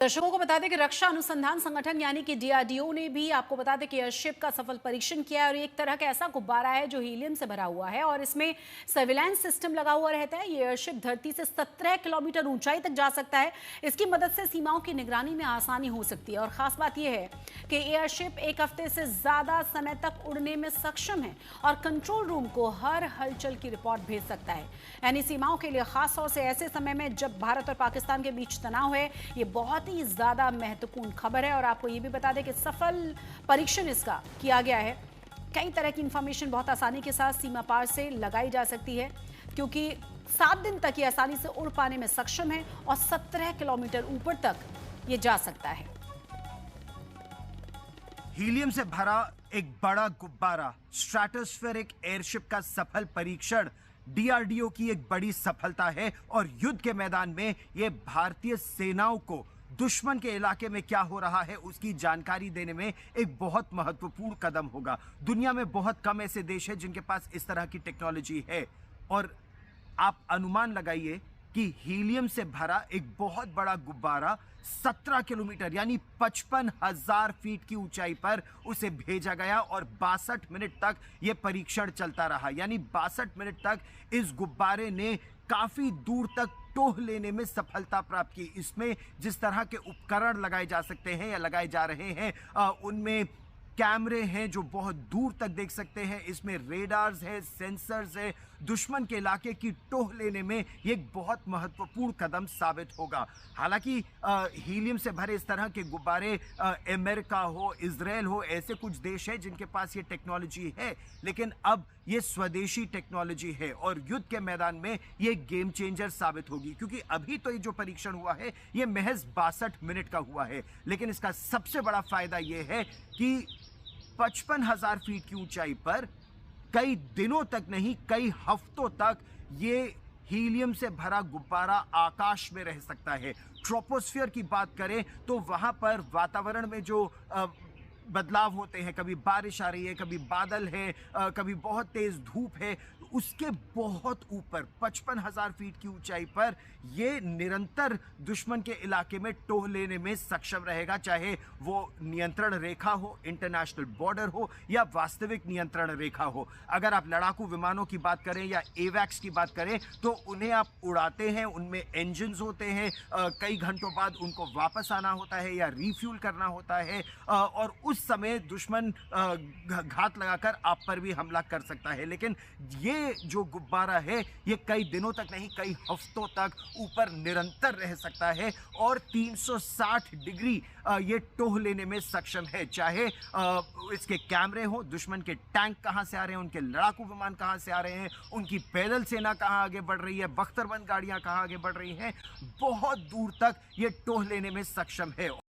दर्शकों को बता दें कि रक्षा अनुसंधान संगठन यानी कि डीआरडीओ ने भी आपको बता दें कि एयरशिप का सफल परीक्षण किया है और एक तरह का ऐसा गुब्बारा है जो हीलियम से भरा हुआ है और इसमें सर्विलांस सिस्टम लगा हुआ रहता है। ये एयरशिप धरती से 17 किलोमीटर ऊंचाई तक जा सकता है। इसकी मदद से सीमाओं की निगरानी में आसानी हो सकती है और खास बात यह है कि एयरशिप एक हफ्ते से ज्यादा समय तक उड़ने में सक्षम है और कंट्रोल रूम को हर हलचल की रिपोर्ट भेज सकता है। यानी सीमाओं के लिए खास तौर से ऐसे समय में जब भारत और पाकिस्तान के बीच तनाव है, ये बहुत ही ज्यादा महत्वपूर्ण खबर है। और आपको ये भी बता दें कि सफल परीक्षण इसका किया गया है। कई तरह की इंफॉर्मेशन बहुत आसानी के साथ सीमा पार से लगाई जा सकती है क्योंकि 7 दिन तक ये आसानी से उड़ पाने में सक्षम है और 17 किलोमीटर ऊपर तक ये जा सकता है। हीलियम से भरा एक बड़ा गुब्बारा स्ट्रैटोस्फेरिक एयरशिप का सफल परीक्षण डीआरडीओ की एक बड़ी सफलता है और युद्ध के मैदान में यह भारतीय सेनाओं को दुश्मन के इलाके में क्या हो रहा है उसकी जानकारी देने में एक बहुत महत्वपूर्ण कदम होगा। दुनिया में बहुत कम ऐसे देश हैं जिनके पास इस तरह की टेक्नोलॉजी है और आप अनुमान लगाइए कि हीलियम से भरा एक बहुत बड़ा गुब्बारा 17 किलोमीटर यानी 55,000 फीट की ऊंचाई पर उसे भेजा गया और 62 मिनट तक यह परीक्षण चलता रहा। यानी 62 मिनट तक इस गुब्बारे ने काफी दूर तक टोह लेने में सफलता प्राप्त की। इसमें जिस तरह के उपकरण लगाए जा सकते हैं या लगाए जा रहे हैं उनमें कैमरे हैं जो बहुत दूर तक देख सकते हैं, इसमें रेडार्स है, सेंसर्स है। दुश्मन के इलाके की टोह लेने में ये एक बहुत महत्वपूर्ण कदम साबित होगा। हालांकि हीलियम से भरे इस तरह के गुब्बारे अमेरिका हो, इजराइल हो, ऐसे कुछ देश हैं जिनके पास ये टेक्नोलॉजी है, लेकिन अब ये स्वदेशी टेक्नोलॉजी है और युद्ध के मैदान में ये गेम चेंजर साबित होगी। क्योंकि अभी तो ये जो परीक्षण हुआ है ये महज 62 मिनट का हुआ है, लेकिन इसका सबसे बड़ा फायदा ये है कि 55,000 फीट की ऊंचाई पर कई दिनों तक नहीं, कई हफ्तों तक ये हीलियम से भरा गुब्बारा आकाश में रह सकता है। ट्रोपोस्फियर की बात करें तो वहां पर वातावरण में जो बदलाव होते हैं, कभी बारिश आ रही है, कभी बादल है, कभी बहुत तेज धूप है, उसके बहुत ऊपर 55,000 फीट की ऊंचाई पर यह निरंतर दुश्मन के इलाके में टोह लेने में सक्षम रहेगा, चाहे वो नियंत्रण रेखा हो, इंटरनेशनल बॉर्डर हो या वास्तविक नियंत्रण रेखा हो। अगर आप लड़ाकू विमानों की बात करें या एवैक्स की बात करें तो उन्हें आप उड़ाते हैं, उनमें इंजन होते हैं, कई घंटों बाद उनको वापस आना होता है या रिफ्यूल करना होता है और उस समय दुश्मन घात लगाकर आप पर भी हमला कर सकता है। लेकिन ये जो गुब्बारा है ये कई दिनों तक नहीं, कई हफ्तों तक ऊपर निरंतर रह सकता है और 360 डिग्री ये टोह लेने में सक्षम है। चाहे इसके कैमरे हो, दुश्मन के टैंक कहां से आ रहे हैं, उनके लड़ाकू विमान कहां से आ रहे हैं, उनकी पैदल सेना कहां आगे बढ़ रही है, बख्तरबंद गाड़ियां कहां आगे बढ़ रही हैं, बहुत दूर तक ये टोह लेने में सक्षम है।